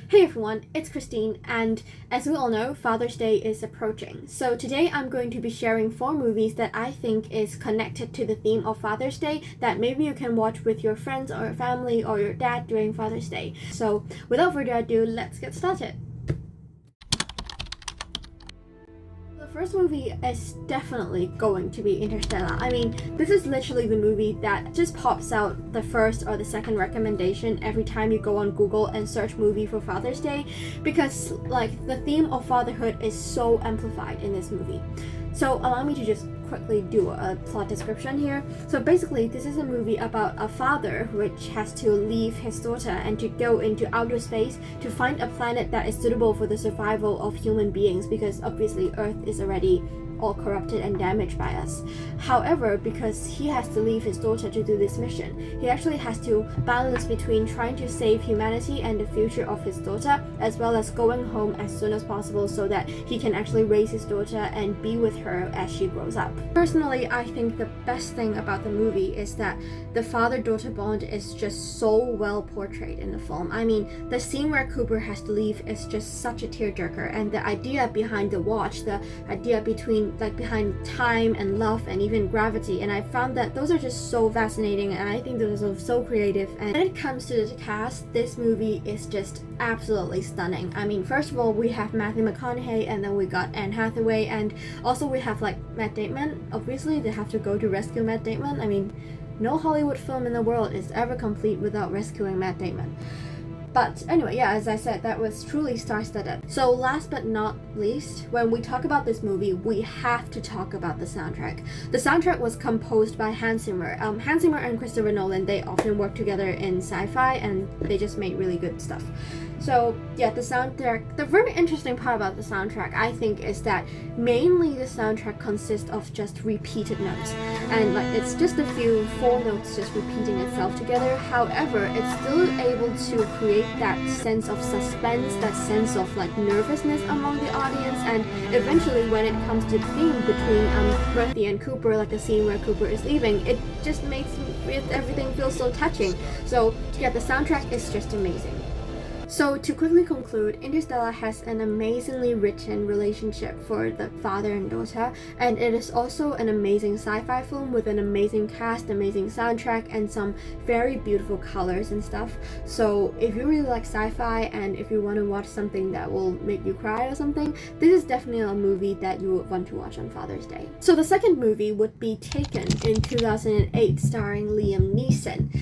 Hey everyone, it's Christine, and as we all know, Father's Day is approaching. So today I'm going to be sharing 4 movies that I think is connected to the theme of Father's Day that maybe you can watch with your friends or family or your dad during Father's Day. So without further ado, let's get started. The first movie is definitely going to be Interstellar. I mean, this is literally the movie that just pops out the first or the second recommendation every time you go on Google and search movie for Father's Day, because the theme of fatherhood is so amplified in this movie. So allow me to just quickly do a plot description here. So basically, this is a movie about a father which has to leave his daughter and to go into outer space to find a planet that is suitable for the survival of human beings, because obviously Earth is already all corrupted and damaged by us. However, because he has to leave his daughter to do this mission, he actually has to balance between trying to save humanity and the future of his daughter, as well as going home as soon as possible so that he can actually raise his daughter and be with her as she grows up. Personally, I think the best thing about the movie is that the father-daughter bond is just so well portrayed in the film. I mean, the scene where Cooper has to leave is just such a tearjerker, and the idea behind the watch, the idea behind time and love and even gravity, and I found that those are just so fascinating, and I think those are so creative. And when it comes to the cast, this movie is just absolutely stunning. I mean, first of all, we have Matthew McConaughey, and then we got Anne Hathaway, and also we have Matt Damon. Obviously they have to go to rescue Matt Damon. I mean, no Hollywood film in the world is ever complete without rescuing Matt Damon. But anyway, yeah, as I said, that was truly star-studded. So last but not least, when we talk about this movie, we have to talk about the soundtrack. The soundtrack was composed by Hans Zimmer. Hans Zimmer and Christopher Nolan, they often work together in sci-fi, and they just made really good stuff. So yeah, the soundtrack, the very interesting part about the soundtrack, I think, is that mainly the soundtrack consists of just repeated notes, and it's just a few 4 notes just repeating itself together. However, it's still able to create that sense of suspense, that sense of nervousness among the audience, and eventually when it comes to the theme between Murphy and Cooper, like the scene where Cooper is leaving, it just makes everything feel so touching. So yeah, the soundtrack is just amazing. So to quickly conclude, Interstellar has an amazingly written relationship for the father and daughter, and it is also an amazing sci-fi film with an amazing cast, amazing soundtrack, and some very beautiful colors and stuff. So if you really like sci-fi and if you want to watch something that will make you cry or something, this is definitely a movie that you would want to watch on Father's Day. So the second movie would be Taken in 2008, starring Liam Neeson.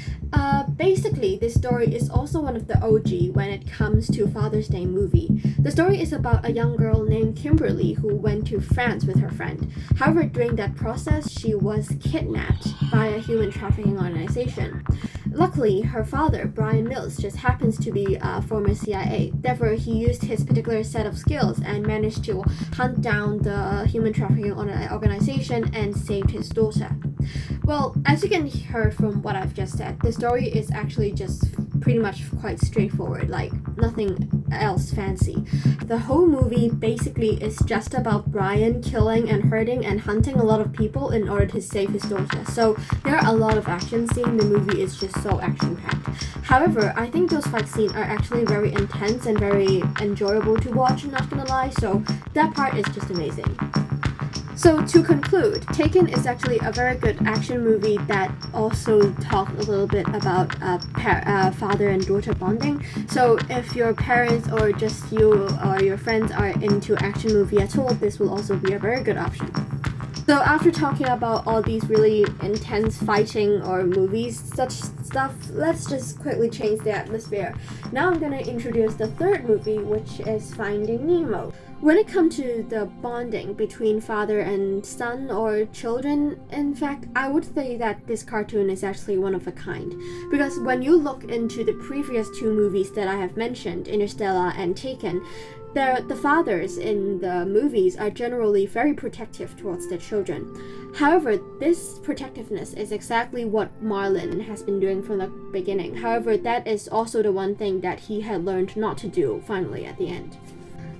Basically, this story is also one of the OG when it comes to Father's Day movie. The story is about a young girl named Kimberly who went to France with her friend. However, during that process, she was kidnapped by a human trafficking organization. Luckily, her father, Brian Mills, just happens to be a former CIA. Therefore, he used his particular set of skills and managed to hunt down the human trafficking organization and saved his daughter. Well, as you can hear from what I've just said, the story is actually just pretty much quite straightforward, nothing else fancy. The whole movie basically is just about Brian killing and hurting and hunting a lot of people in order to save his daughter. So there are a lot of action scenes. The movie is just so action-packed. However, I think those fight scenes are actually very intense and very enjoyable to watch, I'm not gonna lie, so that part is just amazing. So to conclude, Taken is actually a very good action movie that also talks a little bit about father and daughter bonding. So if your parents or just you or your friends are into action movie at all, this will also be a very good option. So after talking about all these really intense fighting or movies, such stuff, let's just quickly change the atmosphere. Now I'm gonna introduce the third movie, which is Finding Nemo. When it comes to the bonding between father and son or children, in fact, I would say that this cartoon is actually one of a kind. Because when you look into the previous 2 movies that I have mentioned, Interstellar and Taken, the fathers in the movies are generally very protective towards their children. However, this protectiveness is exactly what Marlin has been doing from the beginning. However, that is also the one thing that he had learned not to do finally at the end.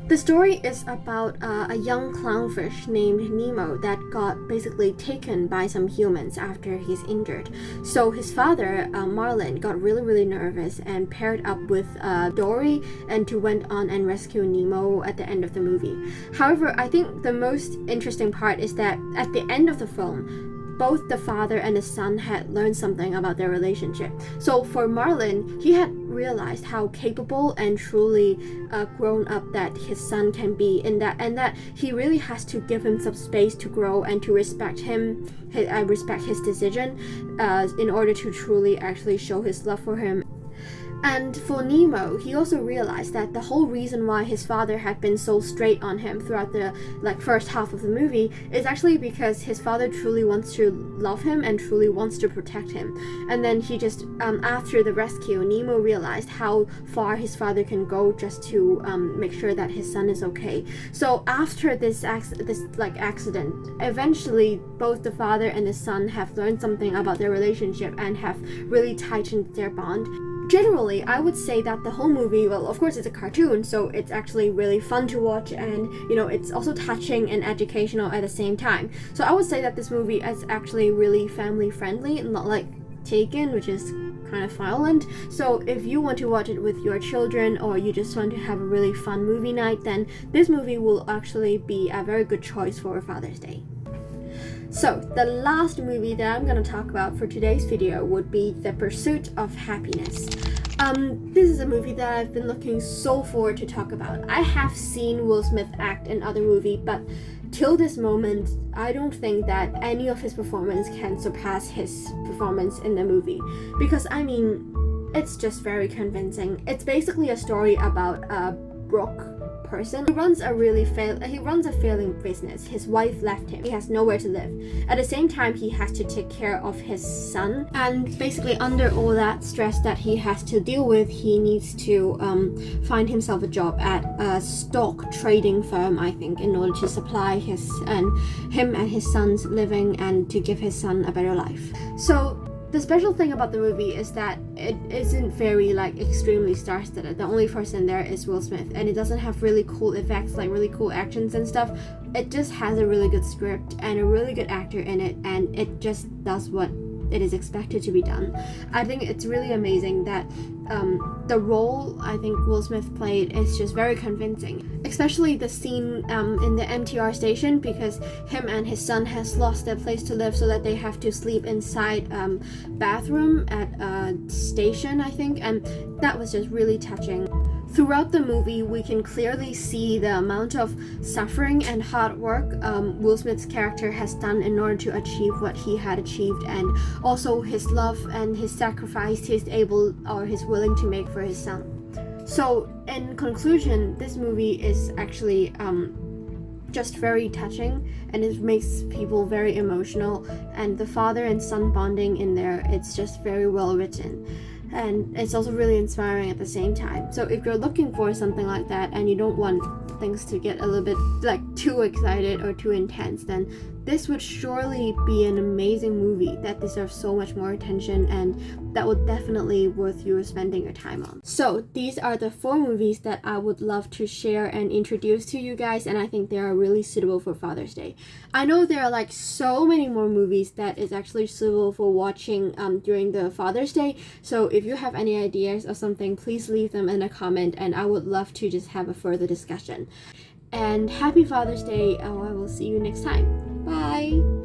The story is about a young clownfish named Nemo that got basically taken by some humans after he's injured. So his father, Marlin, got really nervous and paired up with Dory and to went on and rescue Nemo at the end of the movie. However, I think the most interesting part is that at the end of the film, both the father and the son had learned something about their relationship. So for Marlin, he had realized how capable and truly grown up that his son can be, and that he really has to give him some space to grow and to respect him, respect his decision, in order to truly actually show his love for him. And for Nemo, he also realized that the whole reason why his father had been so straight on him throughout the first half of the movie is actually because his father truly wants to love him and truly wants to protect him. And then he just after the rescue, Nemo realized how far his father can go just to make sure that his son is okay. So after this accident, eventually both the father and the son have learned something about their relationship and have really tightened their bond. Generally, I would say that the whole movie, well, of course it's a cartoon, so it's actually really fun to watch, and it's also touching and educational at the same time. So I would say that this movie is actually really family friendly, not like Taken, which is kind of violent. So if you want to watch it with your children, or you just want to have a really fun movie night, then this movie will actually be a very good choice for Father's Day. So, the last movie that I'm going to talk about for today's video would be The Pursuit of Happyness. This is a movie that I've been looking so forward to talk about. I have seen Will Smith act in other movies, but till this moment, I don't think that any of his performance can surpass his performance in the movie. Because, it's just very convincing. It's basically a story about a broke person. He runs a failing business. His wife left him. He has nowhere to live. At the same time, he has to take care of his son, and basically under all that stress that he has to deal with, he needs to find himself a job at a stock trading firm, I think, in order to supply him and his son's living and to give his son a better life. So the special thing about the movie is that it isn't very extremely star-studded. The only person there is Will Smith, and it doesn't have really cool effects, really cool actions and stuff. It just has a really good script and a really good actor in it, and it just does what it is expected to be done. I think it's really amazing that the role I think Will Smith played is just very convincing, especially the scene in the MTR station, because him and his son has lost their place to live, so that they have to sleep inside bathroom at a station, I think, and that was just really touching. Throughout the movie, we can clearly see the amount of suffering and hard work Will Smith's character has done in order to achieve what he had achieved, and also his love and his sacrifice he's willing to make for his son. So, in conclusion, this movie is actually just very touching, and it makes people very emotional, and the father and son bonding in there, it's just very well written. And it's also really inspiring at the same time. So if you're looking for something like that and you don't want things to get a little bit too excited or too intense, then this would surely be an amazing movie that deserves so much more attention, and that would definitely worth you spending your time on. So these are the 4 movies that I would love to share and introduce to you guys, and I think they are really suitable for Father's Day. I know there are so many more movies that is actually suitable for watching during the Father's Day, so if you have any ideas or something, please leave them in a comment, and I would love to just have a further discussion. And happy Father's Day. I will see you next time. Bye!